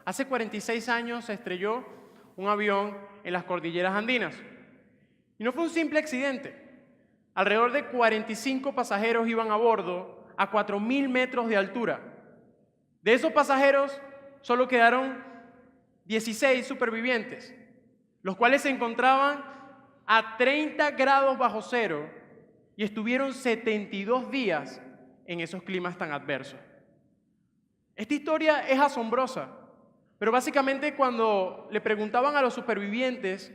Hace 46 años se estrelló un avión en las cordilleras andinas. Y no fue un simple accidente. Alrededor de 45 pasajeros iban a bordo a 4.000 metros de altura. De esos pasajeros solo quedaron 16 supervivientes, los cuales se encontraban a 30 grados bajo cero y estuvieron 72 días en esos climas tan adversos. Esta historia es asombrosa, pero básicamente cuando le preguntaban a los supervivientes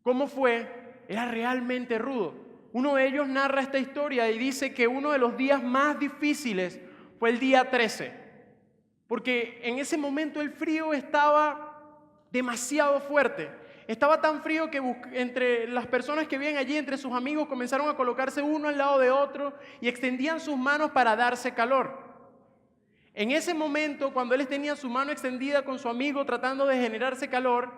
cómo fue, era realmente rudo. Uno de ellos narra esta historia y dice que uno de los días más difíciles fue el día 13, porque en ese momento el frío estaba demasiado fuerte. Estaba tan frío que entre las personas que vivían allí, entre sus amigos, comenzaron a colocarse uno al lado de otro y extendían sus manos para darse calor. En ese momento, cuando él tenía su mano extendida con su amigo tratando de generarse calor,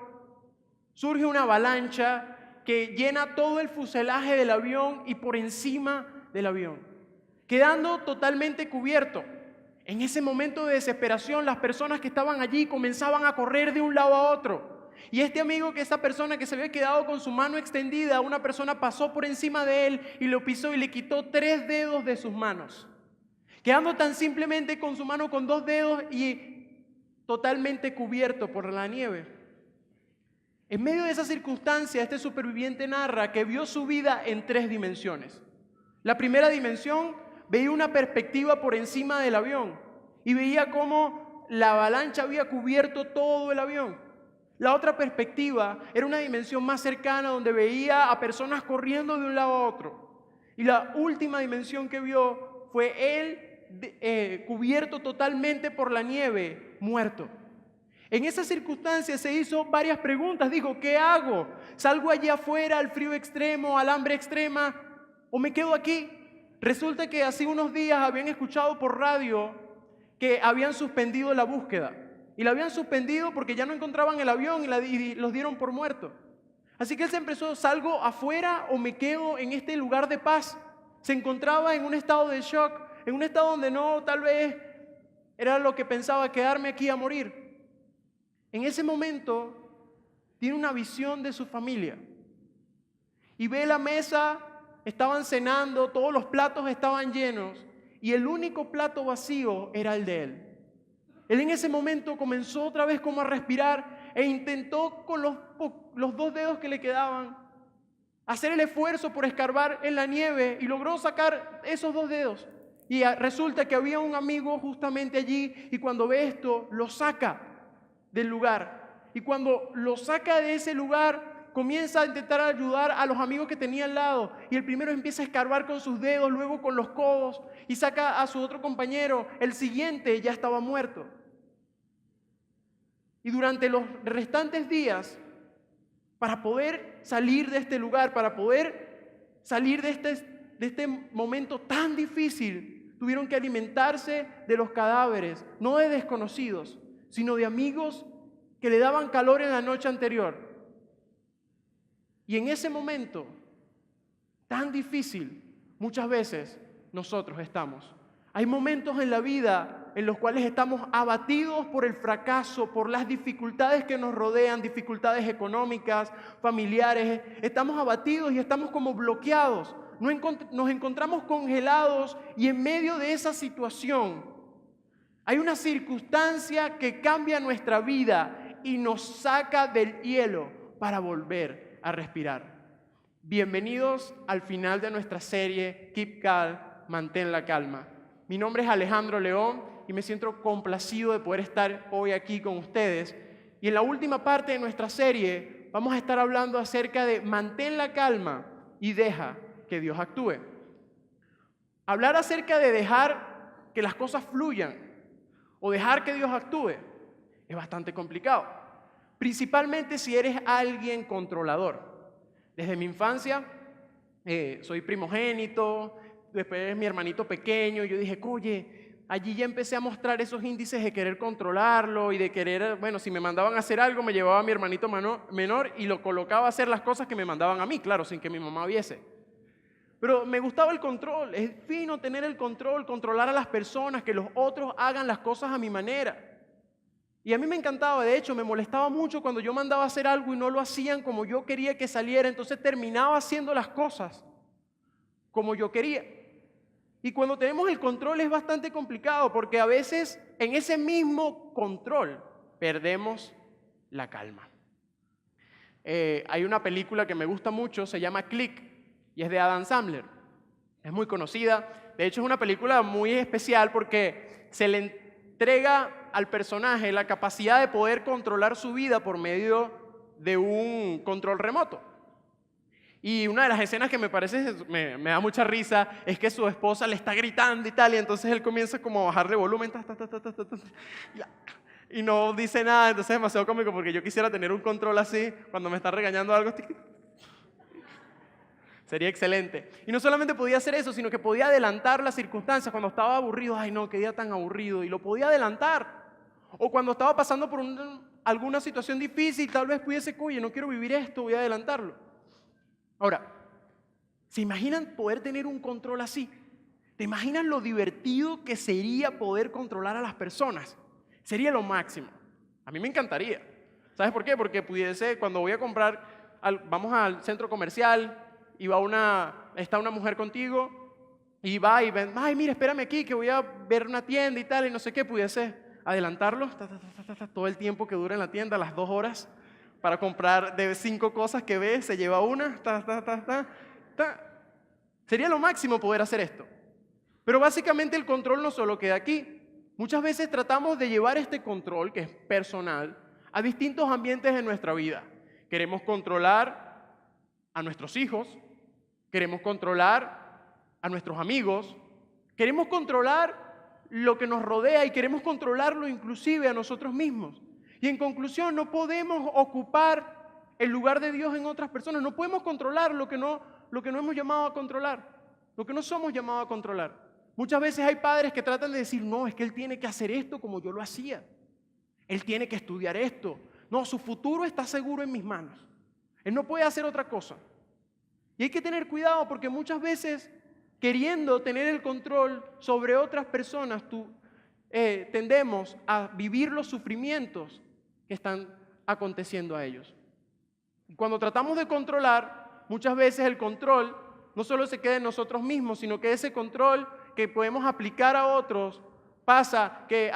surge una avalancha que llena todo el fuselaje del avión y por encima del avión, quedando totalmente cubierto. En ese momento de desesperación, las personas que estaban allí comenzaban a correr de un lado a otro. Y este amigo, esa persona que se había quedado con su mano extendida, una persona pasó por encima de él y lo pisó y le quitó 3 dedos de sus manos, quedando tan simplemente con su mano con 2 dedos y totalmente cubierto por la nieve. En medio de esa circunstancia, este superviviente narra que vio su vida en 3 dimensiones. La primera dimensión, veía una perspectiva por encima del avión y veía cómo la avalancha había cubierto todo el avión. La otra perspectiva era una dimensión más cercana donde veía a personas corriendo de un lado a otro. Y la última dimensión que vio fue él cubierto totalmente por la nieve, muerto. En esa circunstancia se hizo varias preguntas. Dijo, ¿qué hago? ¿Salgo allá afuera al frío extremo, al hambre extrema? ¿O me quedo aquí? Resulta que hace unos días habían escuchado por radio que habían suspendido la búsqueda. Y la habían suspendido porque ya no encontraban el avión y los dieron por muerto. Así que él se empezó, ¿salgo afuera o me quedo en este lugar de paz? Se encontraba en un estado de shock, en un estado donde no, tal vez era lo que pensaba, quedarme aquí a morir. En ese momento tiene una visión de su familia y ve la mesa, estaban cenando, todos los platos estaban llenos y el único plato vacío era el de él. Él en ese momento comenzó otra vez como a respirar e intentó con los 2 dedos que le quedaban hacer el esfuerzo por escarbar en la nieve y logró sacar esos 2 dedos. Y resulta que había un amigo justamente allí y cuando ve esto lo saca del lugar. Y cuando lo saca de ese lugar comienza a intentar ayudar a los amigos que tenía al lado. Y el primero empieza a escarbar con sus dedos, luego con los codos y saca a su otro compañero. El siguiente ya estaba muerto. Y durante los restantes días, para poder salir de este lugar, para poder salir de este momento tan difícil, tuvieron que alimentarse de los cadáveres, no de desconocidos, sino de amigos que le daban calor en la noche anterior. Y en ese momento tan difícil, muchas veces nosotros estamos. Hay momentos en la vida en los cuales estamos abatidos por el fracaso, por las dificultades que nos rodean, dificultades económicas, familiares. Estamos abatidos y estamos como bloqueados. Nos encontramos congelados y en medio de esa situación hay una circunstancia que cambia nuestra vida y nos saca del hielo para volver a respirar. Bienvenidos al final de nuestra serie Keep Calm, Mantén la Calma. Mi nombre es Alejandro León y me siento complacido de poder estar hoy aquí con ustedes. Y en la última parte de nuestra serie vamos a estar hablando acerca de mantén la calma y deja que Dios actúe. Hablar acerca de dejar que las cosas fluyan o dejar que Dios actúe es bastante complicado, principalmente si eres alguien controlador. Desde mi infancia soy primogénito, después mi hermanito pequeño, y yo dije, oye, allí ya empecé a mostrar esos índices de querer controlarlo y de querer, bueno, si me mandaban a hacer algo, me llevaba a mi hermanito menor y lo colocaba a hacer las cosas que me mandaban a mí, claro, sin que mi mamá viese. Pero me gustaba el control, es fino tener el control, controlar a las personas, que los otros hagan las cosas a mi manera. Y a mí me encantaba, de hecho, me molestaba mucho cuando yo mandaba a hacer algo y no lo hacían como yo quería que saliera, entonces terminaba haciendo las cosas como yo quería. Y cuando tenemos el control es bastante complicado porque a veces en ese mismo control perdemos la calma. Hay una película que me gusta mucho, se llama Click y es de Adam Sandler. Es muy conocida, de hecho es una película muy especial porque se le entrega al personaje la capacidad de poder controlar su vida por medio de un control remoto. Y una de las escenas que me da mucha risa es que su esposa le está gritando y tal, y entonces él comienza como a bajarle volumen, y no dice nada, entonces es demasiado cómico porque yo quisiera tener un control así cuando me está regañando algo. Sería excelente. Y no solamente podía hacer eso, sino que podía adelantar las circunstancias cuando estaba aburrido. Ay, no, qué día tan aburrido. Y lo podía adelantar. O cuando estaba pasando por alguna situación difícil, tal vez pudiese, oye, no quiero vivir esto, voy a adelantarlo. Ahora, ¿se imaginan poder tener un control así? ¿Te imaginas lo divertido que sería poder controlar a las personas? Sería lo máximo. A mí me encantaría. ¿Sabes por qué? Porque pudiese, cuando voy a comprar, vamos al centro comercial y está una mujer contigo y va y ven, ay, mira, espérame aquí que voy a ver una tienda y tal y no sé qué, pudiese adelantarlo todo el tiempo que dura en la tienda, las 2 horas, para comprar de 5 cosas que ve, se lleva una, Sería lo máximo poder hacer esto. Pero básicamente el control no solo queda aquí. Muchas veces tratamos de llevar este control, que es personal, a distintos ambientes de nuestra vida. Queremos controlar a nuestros hijos, queremos controlar a nuestros amigos, queremos controlar lo que nos rodea y queremos controlarlo inclusive a nosotros mismos. Y en conclusión, no podemos ocupar el lugar de Dios en otras personas, no podemos controlar lo que no hemos llamado a controlar, lo que no somos llamados a controlar. Muchas veces hay padres que tratan de decir, no, es que él tiene que hacer esto como yo lo hacía, él tiene que estudiar esto, no, su futuro está seguro en mis manos, él no puede hacer otra cosa. Y hay que tener cuidado porque muchas veces, queriendo tener el control sobre otras personas, tendemos a vivir los sufrimientos que están aconteciendo a ellos. Y cuando tratamos de controlar, muchas veces el control no solo se queda en nosotros mismos, sino que ese control que podemos aplicar a otros pasa que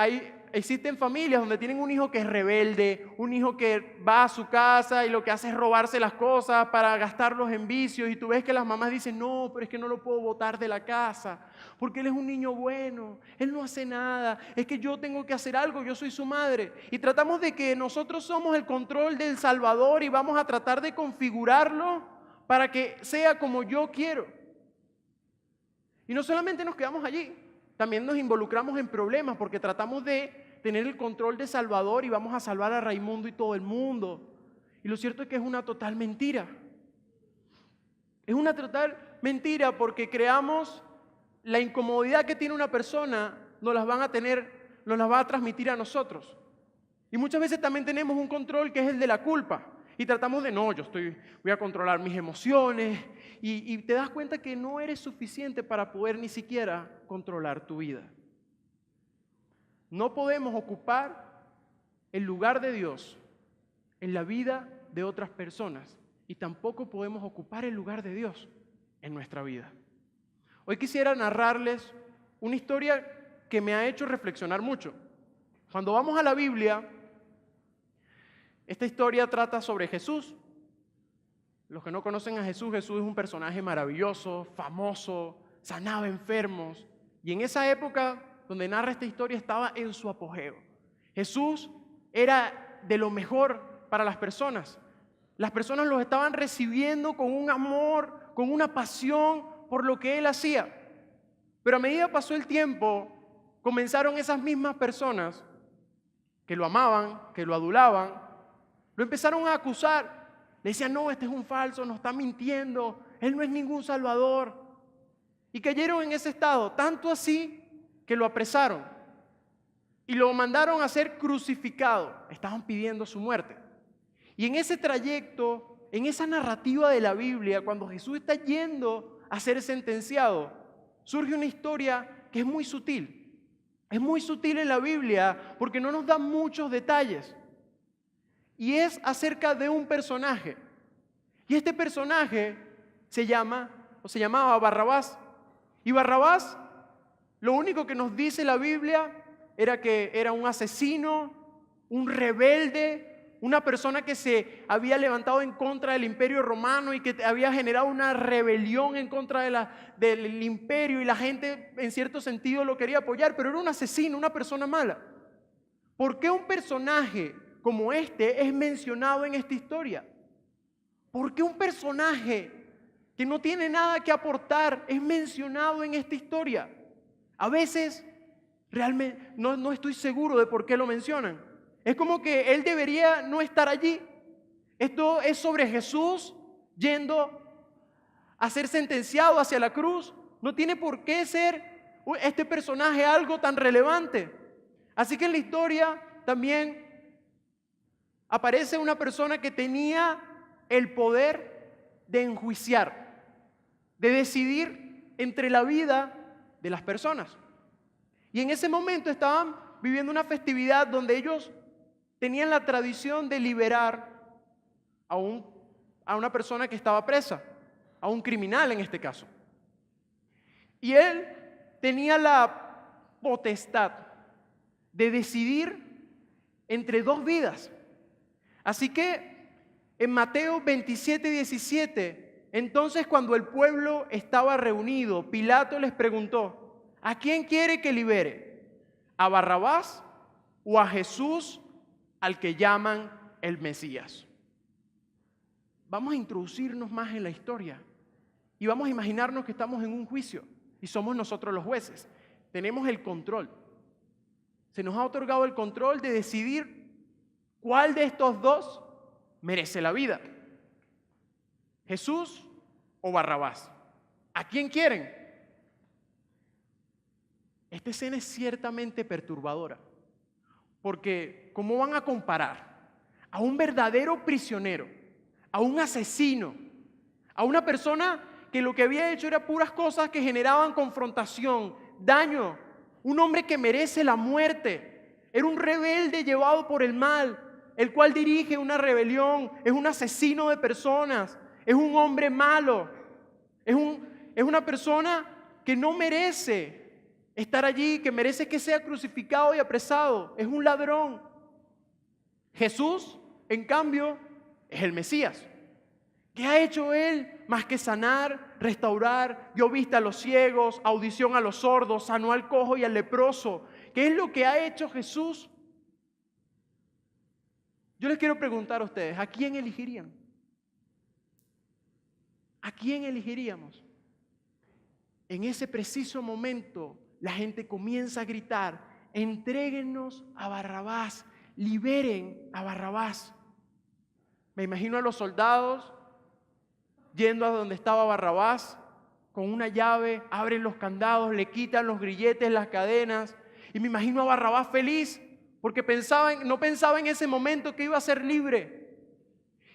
existen familias donde tienen un hijo que es rebelde, un hijo que va a su casa y lo que hace es robarse las cosas para gastarlos en vicios y tú ves que las mamás dicen, no, pero es que no lo puedo botar de la casa porque él es un niño bueno, él no hace nada, es que yo tengo que hacer algo, yo soy su madre. Y tratamos de que nosotros somos el control del Salvador y vamos a tratar de configurarlo para que sea como yo quiero. Y no solamente nos quedamos allí, también nos involucramos en problemas porque tratamos de tener el control de Salvador y vamos a salvar a Raimundo y todo el mundo. Y lo cierto es que es una total mentira. Es una total mentira porque creamos la incomodidad que tiene una persona, nos la va a transmitir a nosotros. Y muchas veces también tenemos un control que es el de la culpa. Y tratamos de, no, voy a controlar mis emociones. Y te das cuenta que no eres suficiente para poder ni siquiera controlar tu vida. No podemos ocupar el lugar de Dios en la vida de otras personas. Y tampoco podemos ocupar el lugar de Dios en nuestra vida. Hoy quisiera narrarles una historia que me ha hecho reflexionar mucho. Cuando vamos a la Biblia, esta historia trata sobre Jesús. Los que no conocen a Jesús, Jesús es un personaje maravilloso, famoso, sanaba enfermos. Y en esa época donde narra esta historia estaba en su apogeo. Jesús era de lo mejor para las personas. Las personas los estaban recibiendo con un amor, con una pasión por lo que Él hacía. Pero a medida que pasó el tiempo, comenzaron esas mismas personas que lo amaban, que lo adulaban, lo empezaron a acusar. Le decían, no, este es un falso, nos está mintiendo, Él no es ningún salvador. Y cayeron en ese estado, tanto así que lo apresaron y lo mandaron a ser crucificado. Estaban pidiendo su muerte. Y en ese trayecto, en esa narrativa de la Biblia, cuando Jesús está yendo a ser sentenciado, surge una historia que es muy sutil. Es muy sutil en la Biblia porque no nos da muchos detalles. Y es acerca de un personaje. Y este personaje se llamaba Barrabás. Y Barrabás, lo único que nos dice la Biblia era que era un asesino, un rebelde, una persona que se había levantado en contra del Imperio Romano y que había generado una rebelión en contra del imperio, y la gente en cierto sentido lo quería apoyar, pero era un asesino, una persona mala. ¿Por qué un personaje como este es mencionado en esta historia? ¿Por qué un personaje que no tiene nada que aportar es mencionado en esta historia? A veces realmente no estoy seguro de por qué lo mencionan. Es como que él debería no estar allí. Esto es sobre Jesús yendo a ser sentenciado hacia la cruz. No tiene por qué ser este personaje algo tan relevante. Así que en la historia también aparece una persona que tenía el poder de enjuiciar, de decidir entre la vida de las personas. Y en ese momento estaban viviendo una festividad donde ellos tenían la tradición de liberar a una persona que estaba presa, a un criminal en este caso. Y él tenía la potestad de decidir entre dos vidas. Así que en Mateo 27:17, entonces cuando el pueblo estaba reunido, Pilato les preguntó: ¿a quién quiere que libere? ¿A Barrabás o a Jesús, al que llaman el Mesías? Vamos a introducirnos más en la historia y vamos a imaginarnos que estamos en un juicio y somos nosotros los jueces. Tenemos el control. Se nos ha otorgado el control de decidir cuál de estos dos merece la vida: Jesús o Barrabás. ¿A quién quieren? Esta escena es ciertamente perturbadora, porque ¿cómo van a comparar a un verdadero prisionero, a un asesino, a una persona que lo que había hecho era puras cosas que generaban confrontación, daño, un hombre que merece la muerte, era un rebelde llevado por el mal, el cual dirige una rebelión, es un asesino de personas, es un hombre malo, es una persona que no merece estar allí, que merece que sea crucificado y apresado, es un ladrón? Jesús, en cambio, es el Mesías. ¿Qué ha hecho él más que sanar, restaurar, dio vista a los ciegos, audición a los sordos, sanó al cojo y al leproso? ¿Qué es lo que ha hecho Jesús? Yo les quiero preguntar a ustedes, ¿a quién elegirían? ¿A quién elegiríamos? En ese preciso momento, la gente comienza a gritar: entréguennos a Barrabás, liberen a Barrabás. Me imagino a los soldados yendo a donde estaba Barrabás, con una llave, abren los candados, le quitan los grilletes, las cadenas, y me imagino a Barrabás feliz, porque no pensaba en ese momento que iba a ser libre.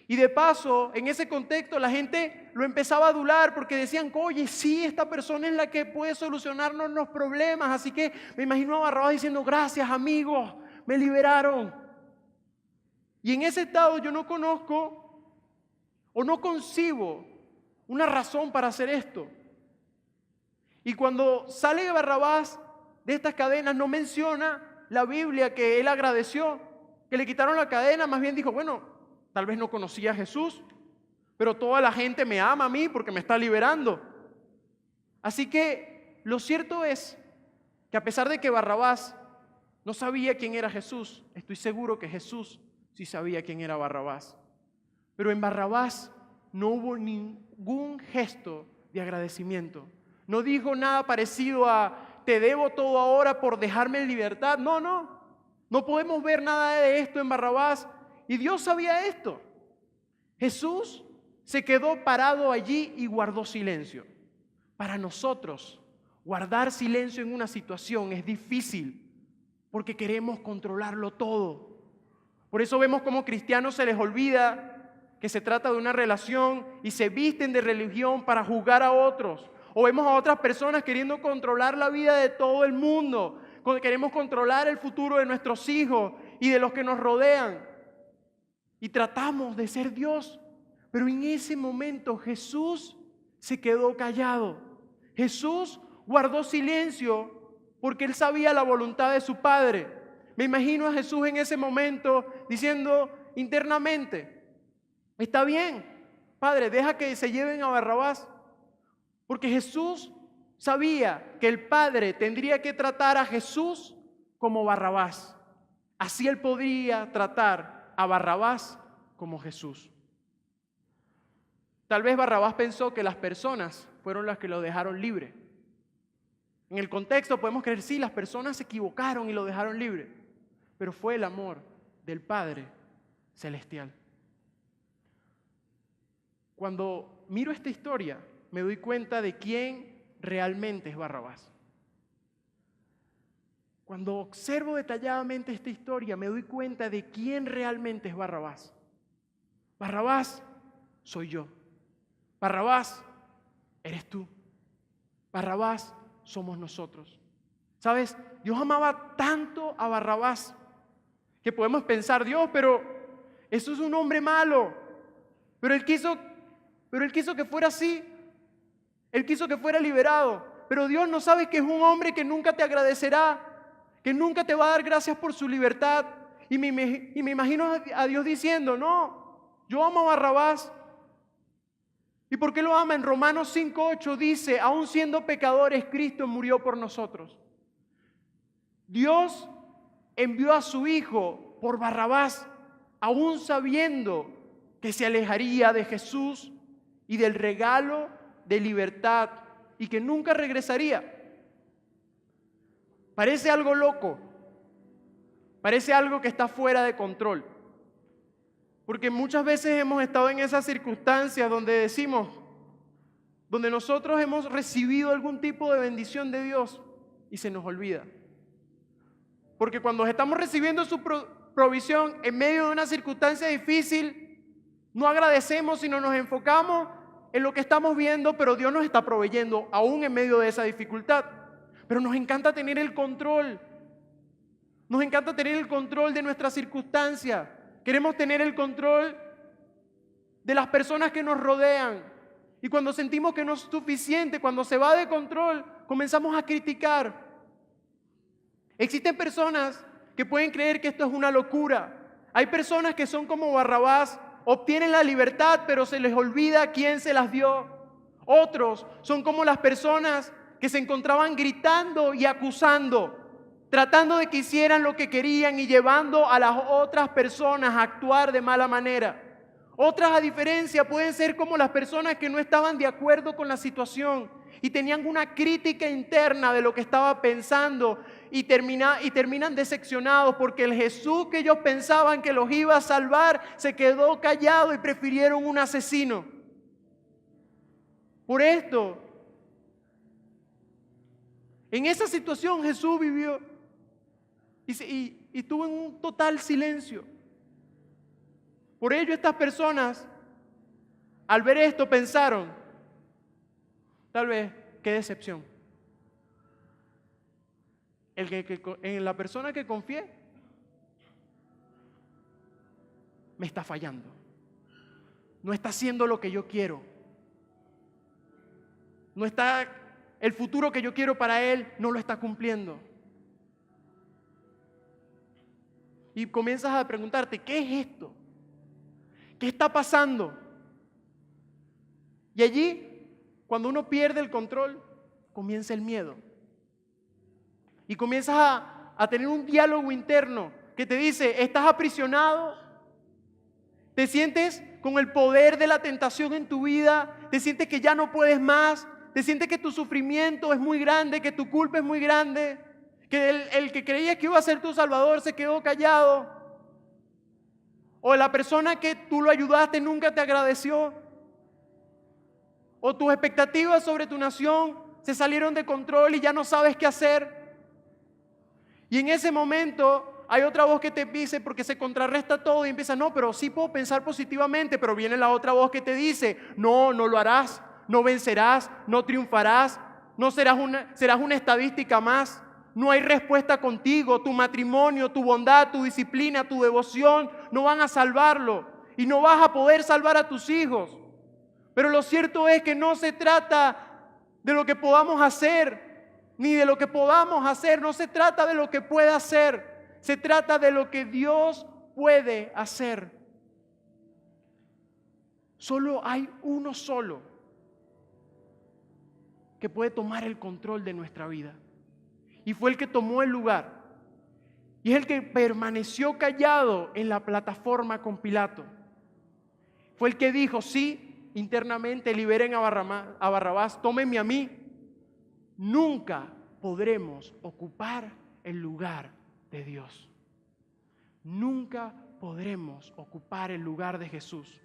Y de paso, en ese contexto, la gente lo empezaba a adular porque decían: oye, sí, esta persona es la que puede solucionarnos los problemas. Así que me imagino a Barrabás diciendo: gracias, amigos, me liberaron. Y en ese estado yo no conozco o no concibo una razón para hacer esto. Y cuando sale Barrabás de estas cadenas, no menciona la Biblia que él agradeció, que le quitaron la cadena. Más bien dijo: bueno, tal vez no conocía a Jesús, pero toda la gente me ama a mí porque me está liberando. Así que lo cierto es que a pesar de que Barrabás no sabía quién era Jesús, estoy seguro que Jesús sí sabía quién era Barrabás. Pero en Barrabás no hubo ningún gesto de agradecimiento. No dijo nada parecido a: te debo todo ahora por dejarme en libertad. No podemos ver nada de esto en Barrabás. Y Dios sabía esto. Jesús se quedó parado allí y guardó silencio. Para nosotros, guardar silencio en una situación es difícil porque queremos controlarlo todo. Por eso vemos cómo cristianos se les olvida que se trata de una relación y se visten de religión para juzgar a otros. O vemos a otras personas queriendo controlar la vida de todo el mundo, queremos controlar el futuro de nuestros hijos y de los que nos rodean. Y tratamos de ser Dios. Pero en ese momento Jesús se quedó callado. Jesús guardó silencio porque Él sabía la voluntad de su Padre. Me imagino a Jesús en ese momento diciendo internamente: está bien, Padre, deja que se lleven a Barrabás. Porque Jesús sabía que el Padre tendría que tratar a Jesús como Barrabás. Así Él podría tratar a Barrabás como Jesús. Tal vez Barrabás pensó que las personas fueron las que lo dejaron libre. En el contexto podemos creer, sí, las personas se equivocaron y lo dejaron libre, pero fue el amor del Padre Celestial. Cuando miro esta historia, me doy cuenta de quién realmente es Barrabás. Cuando observo detalladamente esta historia, me doy cuenta de quién realmente es Barrabás. Barrabás soy yo. Barrabás eres tú. Barrabás somos nosotros. ¿Sabes? Dios amaba tanto a Barrabás que podemos pensar, Dios, pero eso es un hombre malo. Pero Él quiso que fuera así. Él quiso que fuera liberado. Pero Dios no sabe que es un hombre que nunca te agradecerá, que nunca te va a dar gracias por su libertad. Y me imagino a Dios diciendo, no, yo amo a Barrabás. ¿Y por qué lo ama? En Romanos 5:8 dice, aun siendo pecadores, Cristo murió por nosotros. Dios envió a su Hijo por Barrabás, aún sabiendo que se alejaría de Jesús y del regalo de libertad y que nunca regresaría. Parece algo loco, parece algo que está fuera de control. Porque muchas veces hemos estado en esas circunstancias donde donde nosotros hemos recibido algún tipo de bendición de Dios y se nos olvida. Porque cuando estamos recibiendo su provisión en medio de una circunstancia difícil, no agradecemos, sino nos enfocamos en lo que estamos viendo, pero Dios nos está proveyendo aún en medio de esa dificultad. Pero nos encanta tener el control. Nos encanta tener el control de nuestra circunstancia. Queremos tener el control de las personas que nos rodean. Y cuando sentimos que no es suficiente, cuando se va de control, comenzamos a criticar. Existen personas que pueden creer que esto es una locura. Hay personas que son como Barrabás, obtienen la libertad, pero se les olvida quién se las dio. Otros son como las personas que se encontraban gritando y acusando, tratando de que hicieran lo que querían y llevando a las otras personas a actuar de mala manera. Otras, a diferencia, pueden ser como las personas que no estaban de acuerdo con la situación y tenían una crítica interna de lo que estaba pensando y terminan decepcionados porque el Jesús que ellos pensaban que los iba a salvar se quedó callado y prefirieron un asesino. Por esto, en esa situación Jesús vivió y estuvo en un total silencio. Por ello estas personas, al ver esto, pensaron, tal vez, qué decepción. En la persona que confié me está fallando. No está haciendo lo que yo quiero. No está, el futuro que yo quiero para él no lo está cumpliendo. Y comienzas a preguntarte, ¿qué es esto? ¿Qué está pasando? Y allí, cuando uno pierde el control, comienza el miedo. Y comienzas a tener un diálogo interno que te dice, estás aprisionado, te sientes con el poder de la tentación en tu vida, te sientes que ya no puedes más, te sientes que tu sufrimiento es muy grande, que tu culpa es muy grande, que el que creía que iba a ser tu salvador se quedó callado, o la persona que tú lo ayudaste nunca te agradeció, o tus expectativas sobre tu nación se salieron de control y ya no sabes qué hacer. Y en ese momento hay otra voz que te dice, porque se contrarresta todo y empieza, no, pero sí puedo pensar positivamente, pero viene la otra voz que te dice, no, no lo harás, no vencerás, no triunfarás, no serás una estadística más, no hay respuesta contigo. Tu matrimonio, tu bondad, tu disciplina, tu devoción no van a salvarlo. Y no vas a poder salvar a tus hijos. Pero lo cierto es que no se trata de lo que podamos hacer, ni de lo que podamos hacer. No se trata de lo que pueda hacer. Se trata de lo que Dios puede hacer. Solo hay uno solo que puede tomar el control de nuestra vida. Y fue el que tomó el lugar. Y es el que permaneció callado en la plataforma con Pilato. Fue el que dijo, sí, internamente liberen a Barrabás, tómenme a mí. Nunca podremos ocupar el lugar de Dios. Nunca podremos ocupar el lugar de Jesús.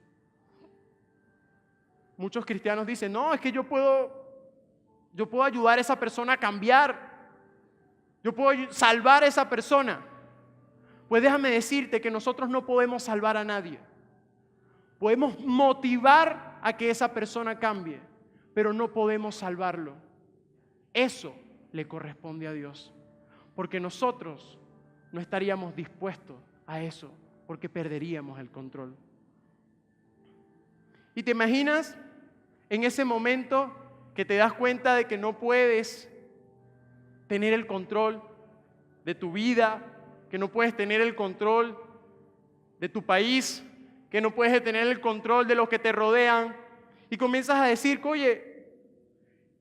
Muchos cristianos dicen, no, es que yo puedo ayudar a esa persona a cambiar. Yo puedo salvar a esa persona. Pues déjame decirte que nosotros no podemos salvar a nadie. Podemos motivar a que esa persona cambie, pero no podemos salvarlo. Eso le corresponde a Dios, porque nosotros no estaríamos dispuestos a eso, porque perderíamos el control. ¿Y te imaginas en ese momento que te das cuenta de que no puedes tener el control de tu vida, que no puedes tener el control de tu país, que no puedes tener el control de los que te rodean, y comienzas a decir, oye,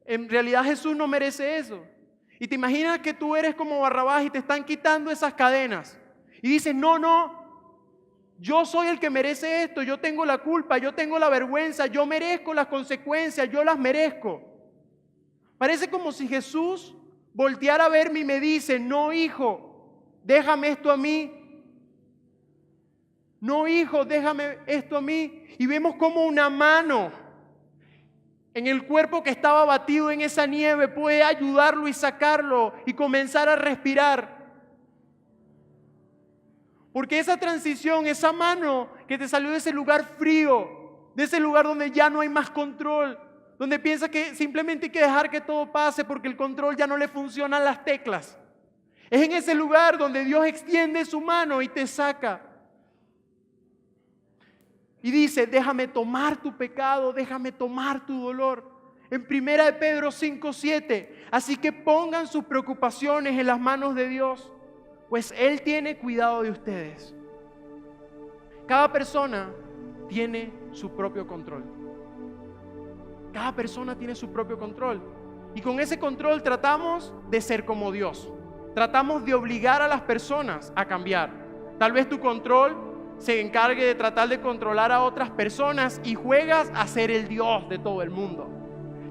en realidad Jesús no merece eso? Y te imaginas que tú eres como Barrabás y te están quitando esas cadenas, y dices, no, yo soy el que merece esto, yo tengo la culpa, yo tengo la vergüenza, yo merezco las consecuencias, yo las merezco. Parece como si Jesús volteara a verme y me dice, no, hijo, déjame esto a mí. No, hijo, déjame esto a mí. Y vemos como una mano en el cuerpo que estaba batido en esa nieve puede ayudarlo y sacarlo y comenzar a respirar. Porque esa transición, esa mano que te salió de ese lugar frío, de ese lugar donde ya no hay más control, donde piensas que simplemente hay que dejar que todo pase porque el control ya no le funcionan las teclas. Es en ese lugar donde Dios extiende su mano y te saca. Y dice, déjame tomar tu pecado, déjame tomar tu dolor. En 1 de Pedro 5:7, así que pongan sus preocupaciones en las manos de Dios, pues Él tiene cuidado de ustedes. Cada persona tiene su propio control. Cada persona tiene su propio control. Y con ese control tratamos de ser como Dios. Tratamos de obligar a las personas a cambiar. Tal vez tu control se encargue de tratar de controlar a otras personas y juegas a ser el Dios de todo el mundo.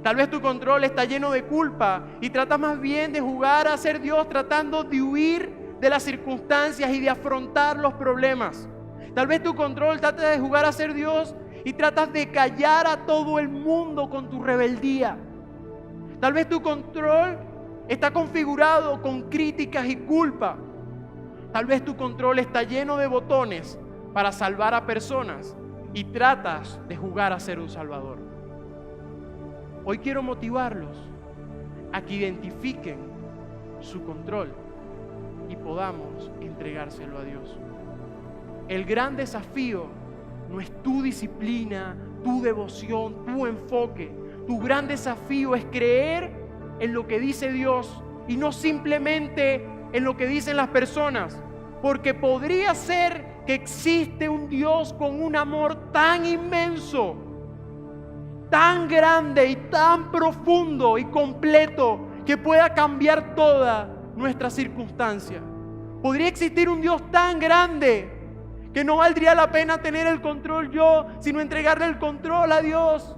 Tal vez tu control está lleno de culpa y tratas más bien de jugar a ser Dios tratando de huir de las circunstancias y de afrontar los problemas. Tal vez tu control trata de jugar a ser Dios y tratas de callar a todo el mundo con tu rebeldía. Tal vez tu control está configurado con críticas y culpa. Tal vez tu control está lleno de botones para salvar a personas y tratas de jugar a ser un salvador. Hoy quiero motivarlos a que identifiquen su control y podamos entregárselo a Dios. El gran desafío no es tu disciplina, tu devoción, tu enfoque. Tu gran desafío es creer en lo que dice Dios y no simplemente en lo que dicen las personas, porque podría ser que existe un Dios con un amor tan inmenso, tan grande y tan profundo y completo que pueda cambiar toda nuestra circunstancia. Podría existir un Dios tan grande que no valdría la pena tener el control yo, sino entregarle el control a Dios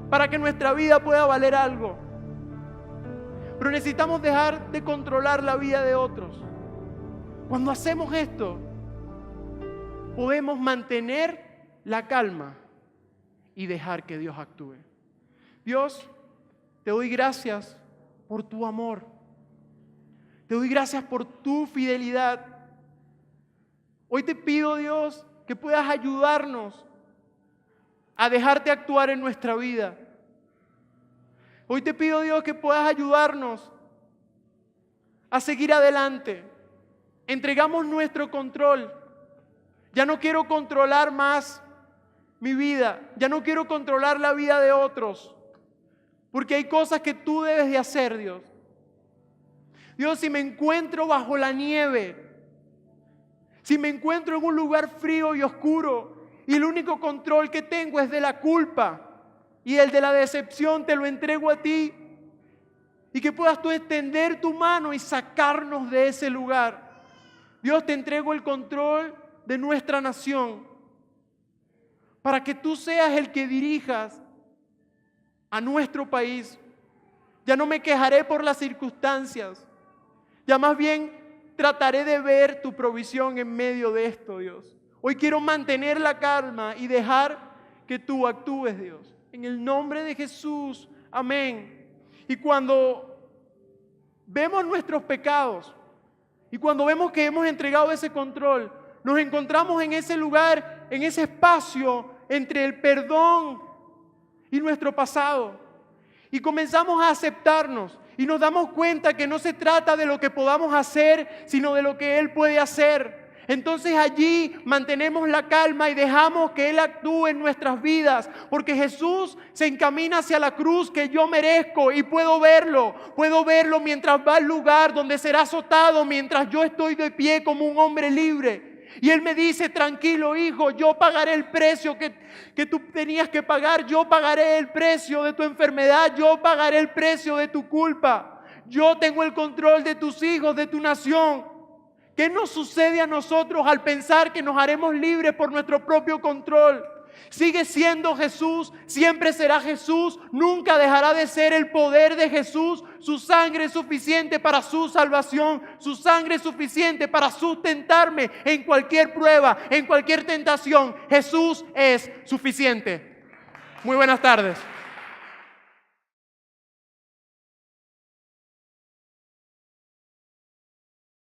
para que nuestra vida pueda valer algo. Pero necesitamos dejar de controlar la vida de otros. Cuando hacemos esto, podemos mantener la calma y dejar que Dios actúe. Dios, te doy gracias por tu amor. Te doy gracias por tu fidelidad. Hoy te pido, Dios, que puedas ayudarnos a dejarte actuar en nuestra vida. Hoy te pido, Dios, que puedas ayudarnos a seguir adelante. Entregamos nuestro control. Ya no quiero controlar más mi vida. Ya no quiero controlar la vida de otros. Porque hay cosas que tú debes de hacer, Dios. Dios, si me encuentro bajo la nieve, si me encuentro en un lugar frío y oscuro y el único control que tengo es de la culpa y el de la decepción, te lo entrego a ti. Y que puedas tú extender tu mano y sacarnos de ese lugar. Dios, te entrego el control de nuestra nación para que tú seas el que dirijas a nuestro país. Ya no me quejaré por las circunstancias. Ya más bien trataré de ver tu provisión en medio de esto, Dios. Hoy quiero mantener la calma y dejar que tú actúes, Dios. En el nombre de Jesús. Amén. Y cuando vemos nuestros pecados y cuando vemos que hemos entregado ese control, nos encontramos en ese lugar, en ese espacio entre el perdón y nuestro pasado. Y comenzamos a aceptarnos y nos damos cuenta que no se trata de lo que podamos hacer, sino de lo que Él puede hacer. Entonces allí mantenemos la calma y dejamos que Él actúe en nuestras vidas, porque Jesús se encamina hacia la cruz que yo merezco y puedo verlo mientras va al lugar donde será azotado, mientras yo estoy de pie como un hombre libre. Y Él me dice: tranquilo, hijo, yo pagaré el precio que tú tenías que pagar, yo pagaré el precio de tu enfermedad, yo pagaré el precio de tu culpa. Yo tengo el control de tus hijos, de tu nación. ¿Qué nos sucede a nosotros al pensar que nos haremos libres por nuestro propio control? Sigue siendo Jesús, siempre será Jesús, nunca dejará de ser el poder de Jesús. Su sangre es suficiente para su salvación, su sangre es suficiente para sustentarme en cualquier prueba, en cualquier tentación. Jesús es suficiente. Muy buenas tardes.